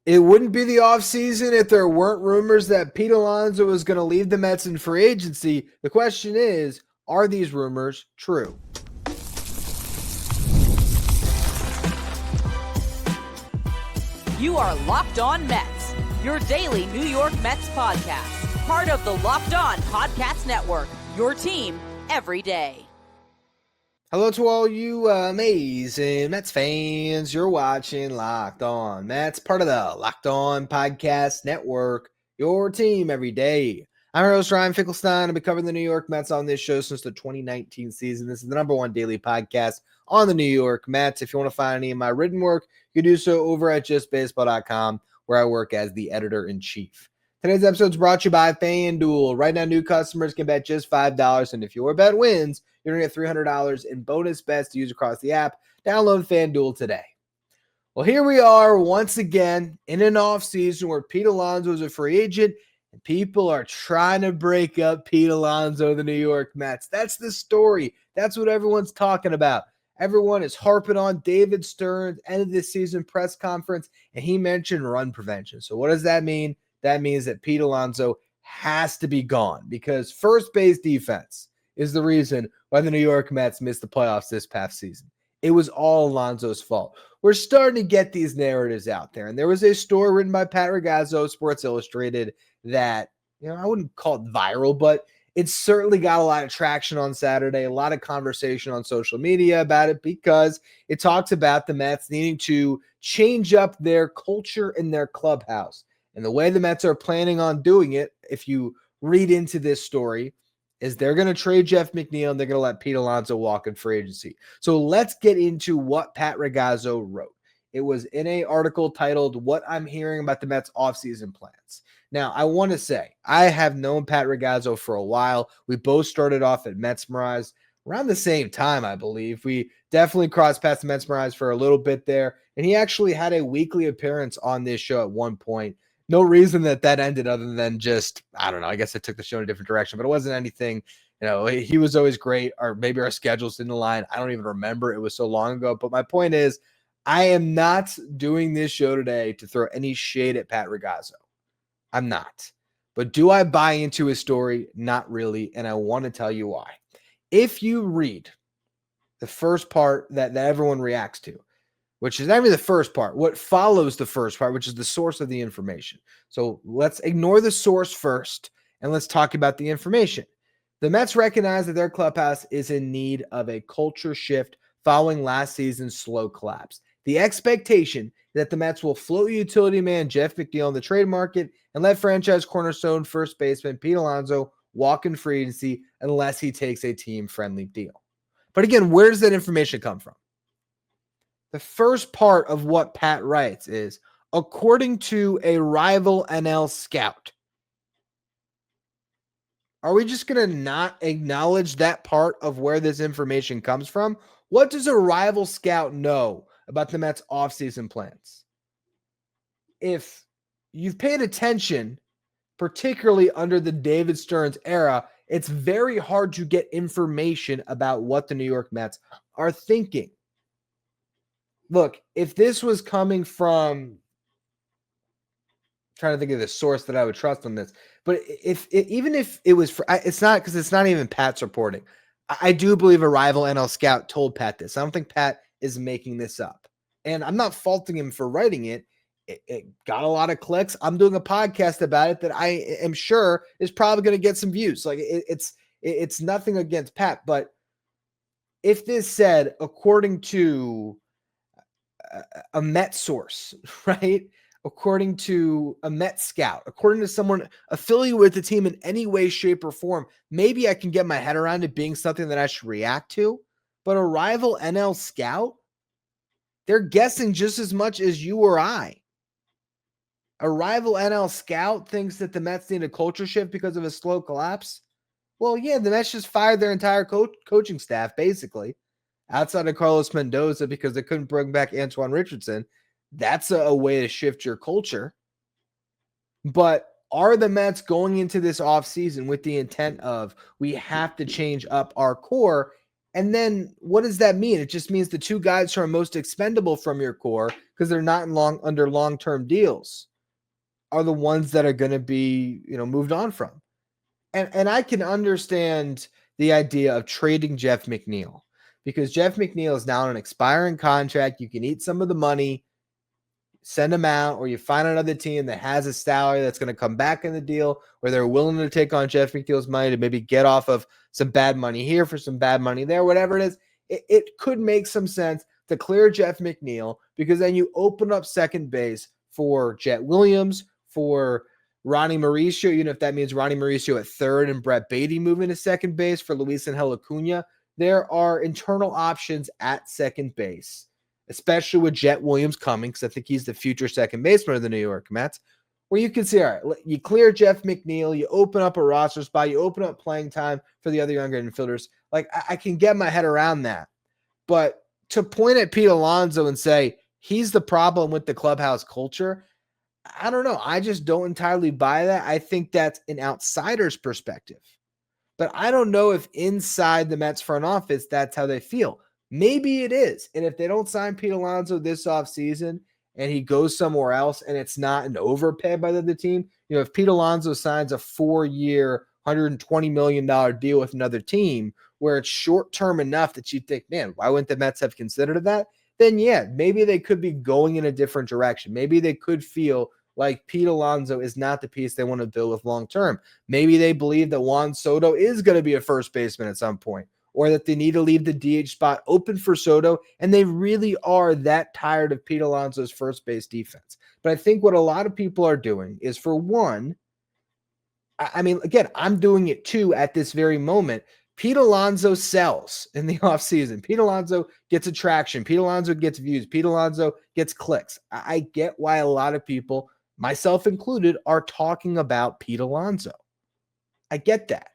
It wouldn't be the offseason if there weren't rumors that Pete Alonso was going to leave the Mets in free agency. The question is, are these rumors true? You are Locked On Mets, your daily New York Mets podcast. Part of the Locked On Podcast Network, your team every day. Hello to all you amazing Mets fans. You're watching Locked On Mets, part of the Locked On Podcast Network, your team every day. I'm your host, Ryan Finkelstein. I've been covering the New York Mets on this show since the 2019 season. This is the number one daily podcast on the New York Mets. If you want to find any of my written work, you can do so over at justbaseball.com, where I work as the editor-in-chief. Today's episode is brought to you by FanDuel. Right now, new customers can bet just $5, and if your bet wins, you're going to get $300 in bonus bets to use across the app. Download FanDuel today. Well, here we are once again in an offseason where Pete Alonso is a free agent, and people are trying to break up Pete Alonso of the New York Mets. That's the story. That's what everyone's talking about. Everyone is harping on David Stearns' end of this season press conference, and he mentioned run prevention. So what does that mean? That means that Pete Alonso has to be gone because first base defense is the reason why the New York Mets missed the playoffs this past season. It was all Alonso's fault. We're starting to get these narratives out there. And there was a story written by Pat Ragazzo, Sports Illustrated, that, I wouldn't call it viral, but it certainly got a lot of traction on Saturday, a lot of conversation on social media about it because it talks about the Mets needing to change up their culture in their clubhouse. And the way the Mets are planning on doing it, if you read into this story, is they're going to trade Jeff McNeil and they're going to let Pete Alonso walk in free agency. So let's get into what Pat Ragazzo wrote. It was in an article titled, "What I'm Hearing About the Mets Offseason Plans." Now, I want to say, I have known Pat Ragazzo for a while. We both started off at Metsmerize around the same time, I believe. We definitely crossed paths at Metsmerize for a little bit there. And he actually had a weekly appearance on this show at one point. No reason that ended other than just, I don't know, I guess it took the show in a different direction, but it wasn't anything, he was always great, or maybe our schedules didn't align. I don't even remember. It was so long ago. But my point is, I am not doing this show today to throw any shade at Pat Ragazzo. I'm not. But do I buy into his story? Not really. And I want to tell you why. If you read the first part that everyone reacts to, which is not even the first part, what follows the first part, which is the source of the information. So let's ignore the source first, and let's talk about the information. The Mets recognize that their clubhouse is in need of a culture shift following last season's slow collapse. The expectation that the Mets will float utility man Jeff McNeil in the trade market and let franchise cornerstone first baseman Pete Alonso walk in free agency unless he takes a team-friendly deal. But again, where does that information come from? The first part of what Pat writes is, according to a rival NL scout. Are we just going to not acknowledge that part of where this information comes from? What does a rival scout know about the Mets' offseason plans? If you've paid attention, particularly under the David Stearns era, it's very hard to get information about what the New York Mets are thinking. Look, if this was coming from, I'm trying to think of the source that I would trust on this, but even if it was, it's not, because it's not even Pat's reporting. I do believe a rival NL scout told Pat this. I don't think Pat is making this up. And I'm not faulting him for writing it. It got a lot of clicks. I'm doing a podcast about it that I am sure is probably going to get some views. Like it's nothing against Pat, but if this said, according to a Met source, right? According to a Met scout, according to someone affiliated with the team in any way, shape, or form, maybe I can get my head around it being something that I should react to. But a rival NL scout, they're guessing just as much as you or I. A rival NL scout thinks that the Mets need a culture shift because of a slow collapse. Well, yeah, the Mets just fired their entire coaching staff, basically, outside of Carlos Mendoza because they couldn't bring back Antoine Richardson. That's a way to shift your culture. But are the Mets going into this offseason with the intent of, we have to change up our core? And then what does that mean? It just means the two guys who are most expendable from your core, because they're not under long-term deals, are the ones that are going to be, moved on from. And I can understand the idea of trading Jeff McNeil, because Jeff McNeil is now on an expiring contract. You can eat some of the money, send him out, or you find another team that has a salary that's going to come back in the deal, where they're willing to take on Jeff McNeil's money to maybe get off of some bad money here for some bad money there, whatever it is. It could make some sense to clear Jeff McNeil, because then you open up second base for Jet Williams, for Ronnie Mauricio, even if that means Ronnie Mauricio at third and Brett Beatty moving to second base, for Luis Angel Acuna. There are internal options at second base, especially with Jet Williams coming, because I think he's the future second baseman of the New York Mets, where you can see, all right, you clear Jeff McNeil, you open up a roster spot, you open up playing time for the other younger infielders. Like, I can get my head around that. But to point at Pete Alonso and say he's the problem with the clubhouse culture, I don't know. I just don't entirely buy that. I think that's an outsider's perspective. But I don't know if inside the Mets front office, that's how they feel. Maybe it is. And if they don't sign Pete Alonso this offseason and he goes somewhere else and it's not an overpay by the other team, if Pete Alonso signs a 4-year, $120 million deal with another team where it's short-term enough that you think, man, why wouldn't the Mets have considered that? Then yeah, maybe they could be going in a different direction. Maybe they could feel like Pete Alonso is not the piece they want to build with long-term. Maybe they believe that Juan Soto is going to be a first baseman at some point, or that they need to leave the DH spot open for Soto, and they really are that tired of Pete Alonso's first base defense. But I think what a lot of people are doing is, for one, I mean, again, I'm doing it too at this very moment. Pete Alonso sells in the offseason. Pete Alonso gets attraction. Pete Alonso gets views. Pete Alonso gets clicks. I get why a lot of people, myself included, are talking about Pete Alonso. I get that.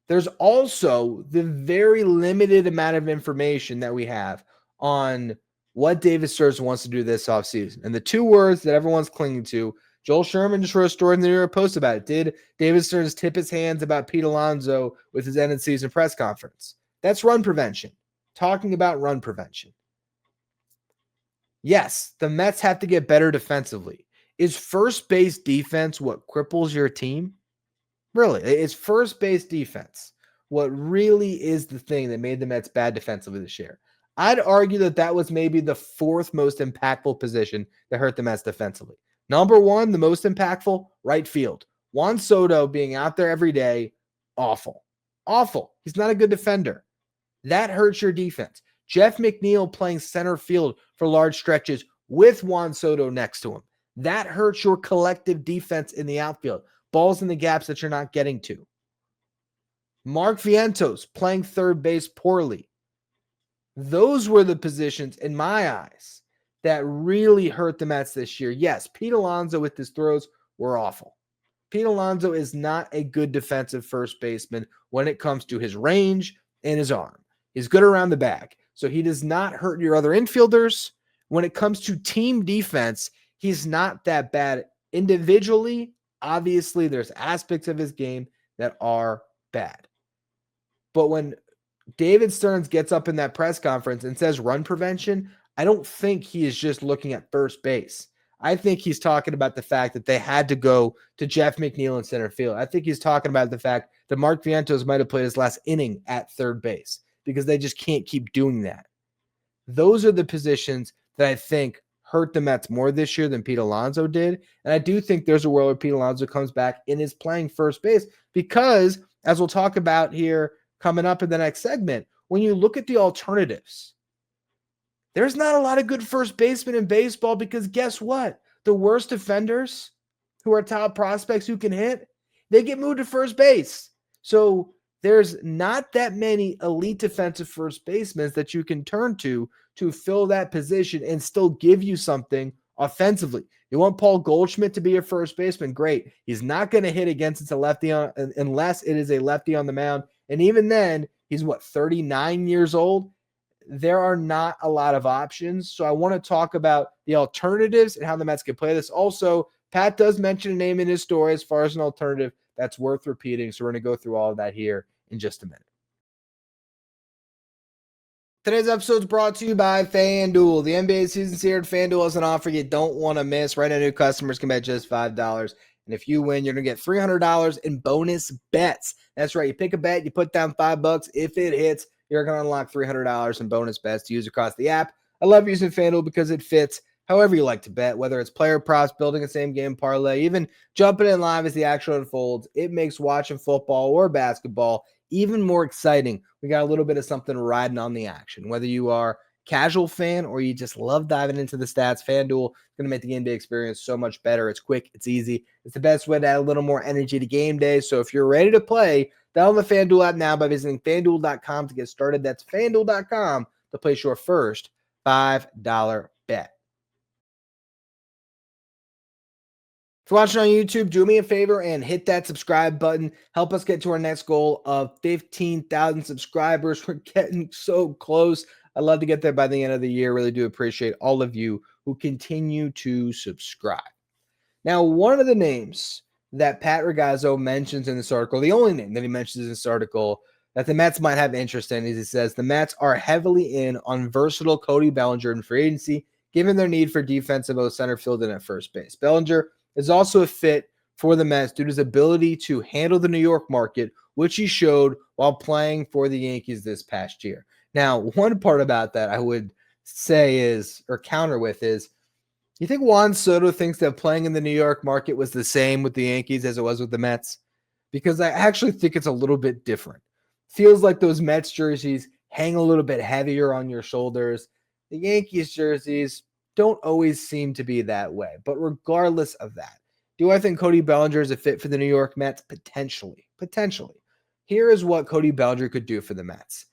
There's also the very limited amount of information that we have on what David Stearns wants to do this offseason. And the two words that everyone's clinging to, Joel Sherman just wrote a story in the New York Post about it. Did David Stearns tip his hands about Pete Alonso with his end of season press conference? That's run prevention. Talking about run prevention. Yes, the Mets have to get better defensively. Is first base defense what cripples your team? Really, it's first base defense what really is the thing that made the Mets bad defensively this year. I'd argue that was maybe the fourth most impactful position that hurt the Mets defensively. Number one, the most impactful, right field. Juan Soto being out there every day, awful. Awful. He's not a good defender. That hurts your defense. Jeff McNeil playing center field for large stretches with Juan Soto next to him. That hurts your collective defense in the outfield. Balls in the gaps that you're not getting to. Mark Vientos playing third base poorly. Those were the positions, in my eyes, that really hurt the Mets this year. Yes, Pete Alonso with his throws were awful. Pete Alonso is not a good defensive first baseman when it comes to his range and his arm. He's good around the bag, so he does not hurt your other infielders. When it comes to team defense, he's not that bad individually. Obviously, there's aspects of his game that are bad. But when David Stearns gets up in that press conference and says run prevention, I don't think he is just looking at first base. I think he's talking about the fact that they had to go to Jeff McNeil in center field. I think he's talking about the fact that Mark Vientos might have played his last inning at third base because they just can't keep doing that. Those are the positions that I think hurt the Mets more this year than Pete Alonso did. And I do think there's a world where Pete Alonso comes back and is playing first base because, as we'll talk about here coming up in the next segment, when you look at the alternatives, there's not a lot of good first basemen in baseball because guess what? The worst defenders who are top prospects who can hit, they get moved to first base. So there's not that many elite defensive first basemen that you can turn to fill that position and still give you something offensively. You want Paul Goldschmidt to be your first baseman? Great. He's not going to hit against it's a lefty unless it is a lefty on the mound. And even then, he's 39 years old? There are not a lot of options. So I want to talk about the alternatives and how the Mets can play this. Also, Pat does mention a name in his story as far as an alternative that's worth repeating. So we're going to go through all of that here in just a minute. Today's episode is brought to you by FanDuel. The NBA season's here, and FanDuel has an offer you don't want to miss. Right now, new customers can bet just $5. And if you win, you're going to get $300 in bonus bets. That's right. You pick a bet, you put down $5. If it hits, you're going to unlock $300 in bonus bets to use across the app. I love using FanDuel because it fits however you like to bet, whether it's player props, building a same-game parlay, even jumping in live as the action unfolds. It makes watching football or basketball even more exciting. We got a little bit of something riding on the action. Whether you are a casual fan or you just love diving into the stats, FanDuel is going to make the game day experience so much better. It's quick, it's easy. It's the best way to add a little more energy to game day. So if you're ready to play, download the FanDuel app now by visiting FanDuel.com to get started. That's FanDuel.com to place your first $5 bet. If you're watching on YouTube, do me a favor and hit that subscribe button. Help us get to our next goal of 15,000 subscribers. We're getting so close. I'd love to get there by the end of the year. Really do appreciate all of you who continue to subscribe. Now, one of the names that Pat Ragazzo mentions in this article, the only name that he mentions in this article that the Mets might have interest in, is he says the Mets are heavily in on versatile Cody Bellinger in free agency, given their need for defensive both center field and at first base. Bellinger is also a fit for the Mets due to his ability to handle the New York market, which he showed while playing for the Yankees this past year. Now, one part about that I would say is, or counter with is, you think Juan Soto thinks that playing in the New York market was the same with the Yankees as it was with the Mets? Because I actually think it's a little bit different. Feels like those Mets jerseys hang a little bit heavier on your shoulders. The Yankees jerseys don't always seem to be that way. But regardless of that, do I think Cody Bellinger is a fit for the New York Mets? Potentially. Here is what Cody Bellinger could do for the Mets.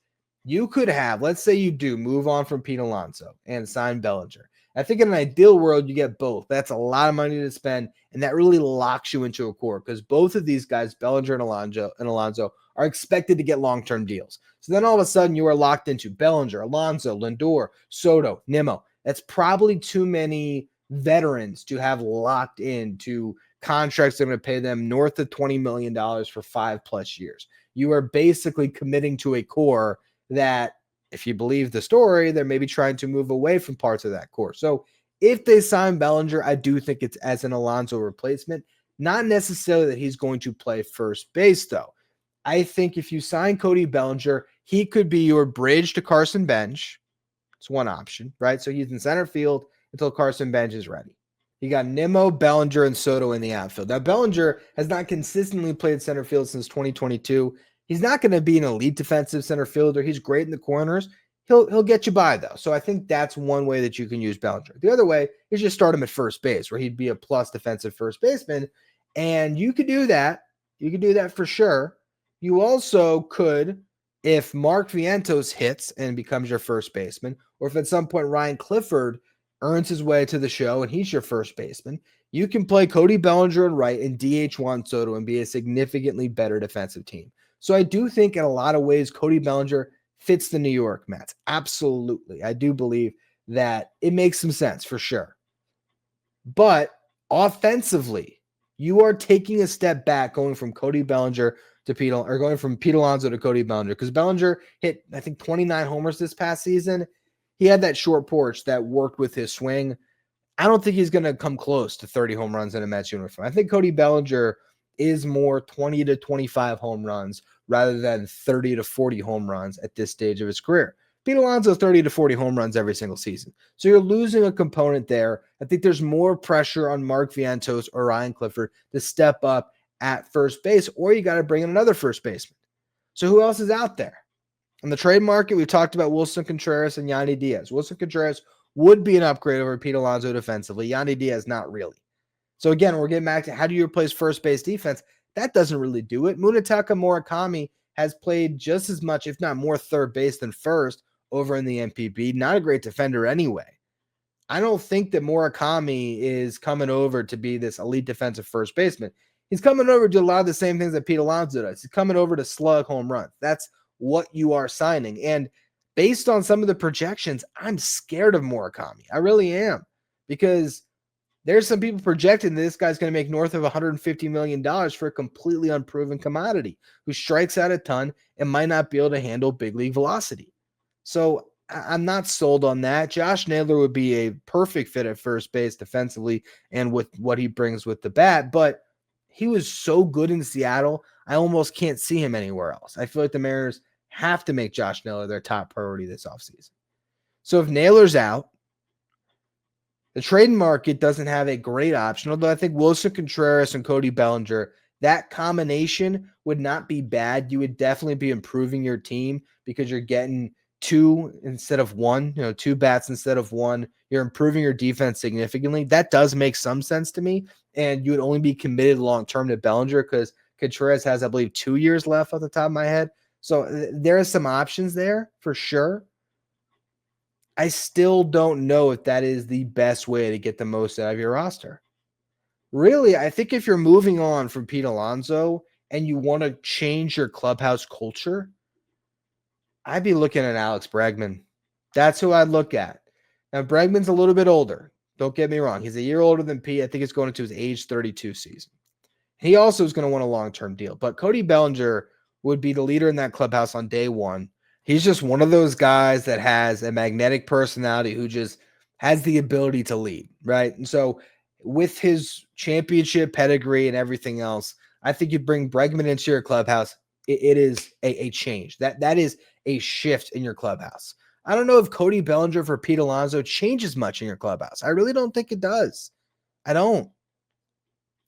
You could have, let's say you do move on from Pete Alonso and sign Bellinger. I think in an ideal world, you get both. That's a lot of money to spend, and that really locks you into a core because both of these guys, Bellinger and Alonso, are expected to get long-term deals. So then all of a sudden, you are locked into Bellinger, Alonso, Lindor, Soto, Nimmo. That's probably too many veterans to have locked into contracts that are going to pay them north of $20 million for 5+ years. You are basically committing to a core that, if you believe the story, they're maybe trying to move away from parts of that core. So if they sign Bellinger, I do think it's as an Alonso replacement. Not necessarily that he's going to play first base, though. I think if you sign Cody Bellinger, he could be your bridge to Carson Bench. It's one option, right? So he's in center field until Carson Bench is ready. You got Nimmo, Bellinger, and Soto in the outfield. Now, Bellinger has not consistently played center field since 2022. He's not going to be an elite defensive center fielder. He's great in the corners. He'll get you by, though. So I think that's one way that you can use Bellinger. The other way is just start him at first base, where he'd be a plus defensive first baseman. And you could do that. You could do that for sure. You also could, if Mark Vientos hits and becomes your first baseman, or if at some point Ryan Clifford earns his way to the show and he's your first baseman, you can play Cody Bellinger in right and DH Juan Soto and be a significantly better defensive team. So I do think in a lot of ways, Cody Bellinger fits the New York Mets. Absolutely. I do believe that it makes some sense for sure. But offensively, you are taking a step back going from Cody Bellinger to Pete, or going from Pete Alonso to Cody Bellinger, because Bellinger hit, I think, 29 homers this past season. He had that short porch that worked with his swing. I don't think he's going to come close to 30 home runs in a Mets uniform. I think Cody Bellinger is more 20 to 25 home runs rather than 30 to 40 home runs at this stage of his career. Pete Alonso 30 to 40 home runs every single season. So you're losing a component there. I think there's more pressure on Mark Vientos or Ryan Clifford to step up at first base, or you got to bring in another first baseman. So who else is out there? On the trade market, we've talked about Willson Contreras and Yandy Diaz. Willson Contreras would be an upgrade over Pete Alonso defensively. Yandy Diaz, not really. So again, we're getting back to how do you replace first base defense? That doesn't really do it. Munetaka Murakami has played just as much, if not more, third base than first over in the NPB. Not a great defender anyway. I don't think that Murakami is coming over to be this elite defensive first baseman. He's coming over to do a lot of the same things that Pete Alonso does. He's coming over to slug home runs. That's what you are signing. And based on some of the projections, I'm scared of Murakami. I really am. Because there's some people projecting that this guy's going to make north of $150 million for a completely unproven commodity who strikes out a ton and might not be able to handle big league velocity. So I'm not sold on that. Josh Naylor would be a perfect fit at first base defensively and with what he brings with the bat, but he was so good in Seattle, I almost can't see him anywhere else. I feel like the Mariners have to make Josh Naylor their top priority this offseason. So if Naylor's out, the trade market doesn't have a great option, although I think Willson Contreras and Cody Bellinger, that combination would not be bad. You would definitely be improving your team because you're getting two instead of one, two bats instead of one. You're improving your defense significantly. That does make some sense to me. And you would only be committed long-term to Bellinger because Contreras has, I believe, 2 years left off the top of my head. So there are some options there for sure. I still don't know if that is the best way to get the most out of your roster. Really, I think if you're moving on from Pete Alonso and you want to change your clubhouse culture, I'd be looking at Alex Bregman. That's who I'd look at. Now, Bregman's a little bit older. Don't get me wrong. He's a year older than Pete. I think it's going into his age 32 season. He also is going to want a long-term deal. But Cody Bellinger would be the leader in that clubhouse on day one. He's just one of those guys that has a magnetic personality who just has the ability to lead, right? And so with his championship pedigree and everything else, I think you bring Bregman into your clubhouse. It is a change. That is a shift in your clubhouse. I don't know if Cody Bellinger for Pete Alonso changes much in your clubhouse. I really don't think it does. I don't.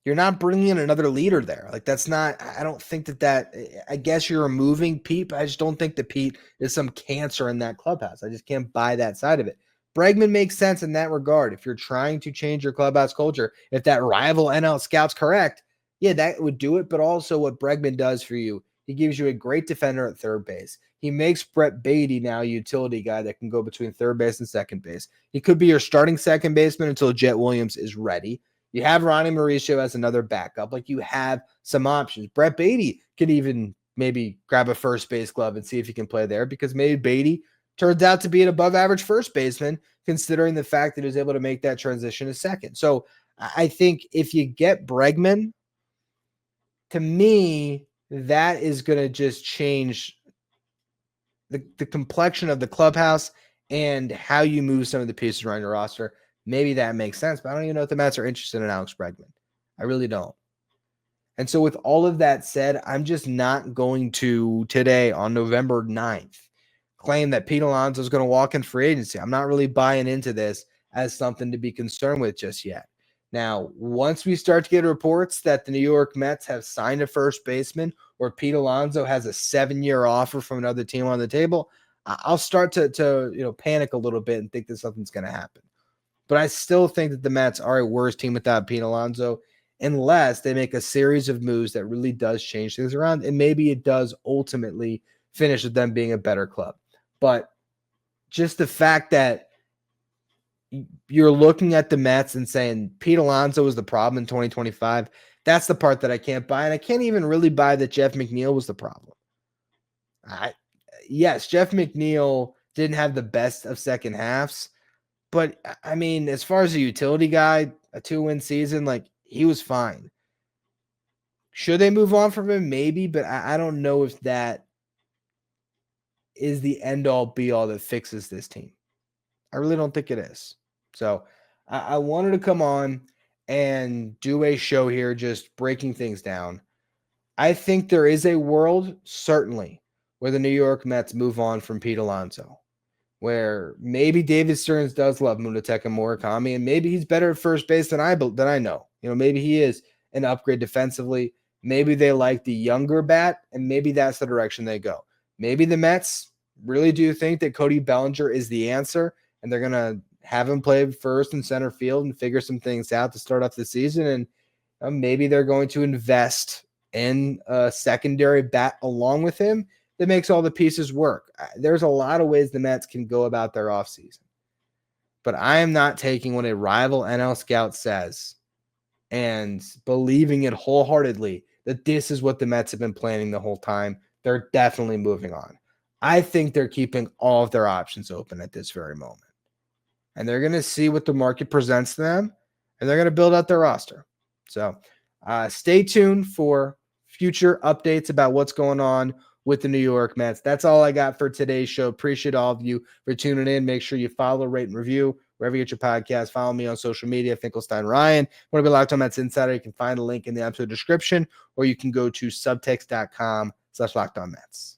You're not bringing in another leader there. Like that's not, I don't think that I guess you're removing Pete, but I just don't think that Pete is some cancer in that clubhouse. I just can't buy that side of it. Bregman makes sense in that regard. If you're trying to change your clubhouse culture, if that rival NL scout's correct, yeah, that would do it. But also what Bregman does for you, he gives you a great defender at third base. He makes Brett Beatty now a utility guy that can go between third base and second base. He could be your starting second baseman until Jet Williams is ready. You have Ronnie Mauricio as another backup. Like you have some options. Brett Beatty could even maybe grab a first base glove and see if he can play there because maybe Beatty turns out to be an above average first baseman considering the fact that he was able to make that transition to second. So I think if you get Bregman, to me, that is going to just change the complexion of the clubhouse and how you move some of the pieces around your roster. Maybe that makes sense, but I don't even know if the Mets are interested in Alex Bregman. I really don't. And so with all of that said, I'm just not going to today on November 9th claim that Pete Alonso is going to walk in free agency. I'm not really buying into this as something to be concerned with just yet. Now, once we start to get reports that the New York Mets have signed a first baseman or Pete Alonso has a 7-year offer from another team on the table, I'll start to panic a little bit and think that something's going to happen. But I still think that the Mets are a worse team without Pete Alonso unless they make a series of moves that really does change things around. And maybe it does ultimately finish with them being a better club. But just the fact that you're looking at the Mets and saying Pete Alonso was the problem in 2025, that's the part that I can't buy. And I can't even really buy that Jeff McNeil was the problem. Yes, Jeff McNeil didn't have the best of second halves. But, I mean, as far as a utility guy, a 2-win season, like, he was fine. Should they move on from him? Maybe, but I don't know if that is the end-all, be-all that fixes this team. I really don't think it is. So, I wanted to come on and do a show here just breaking things down. I think there is a world, certainly, where the New York Mets move on from Pete Alonso, where maybe David Stearns does love Munetaka Murakami, and maybe he's better at first base than I know. Maybe he is an upgrade defensively. Maybe they like the younger bat, and maybe that's the direction they go. Maybe the Mets really do think that Cody Bellinger is the answer, and they're going to have him play first and center field and figure some things out to start off the season, and maybe they're going to invest in a secondary bat along with him that makes all the pieces work. There's a lot of ways the Mets can go about their offseason. But I am not taking what a rival NL scout says and believing it wholeheartedly that this is what the Mets have been planning the whole time. They're definitely moving on. I think they're keeping all of their options open at this very moment. And they're going to see what the market presents to them, and they're going to build out their roster. So stay tuned for future updates about what's going on with the New York Mets. That's all I got for today's show. Appreciate all of you for tuning in. Make sure you follow, rate, and review wherever you get your podcast. Follow me on social media, Finkelstein Ryan. Want to be Locked On Mets Insider? You can find a link in the episode description, or you can go to subtext.com/LockedOnMets.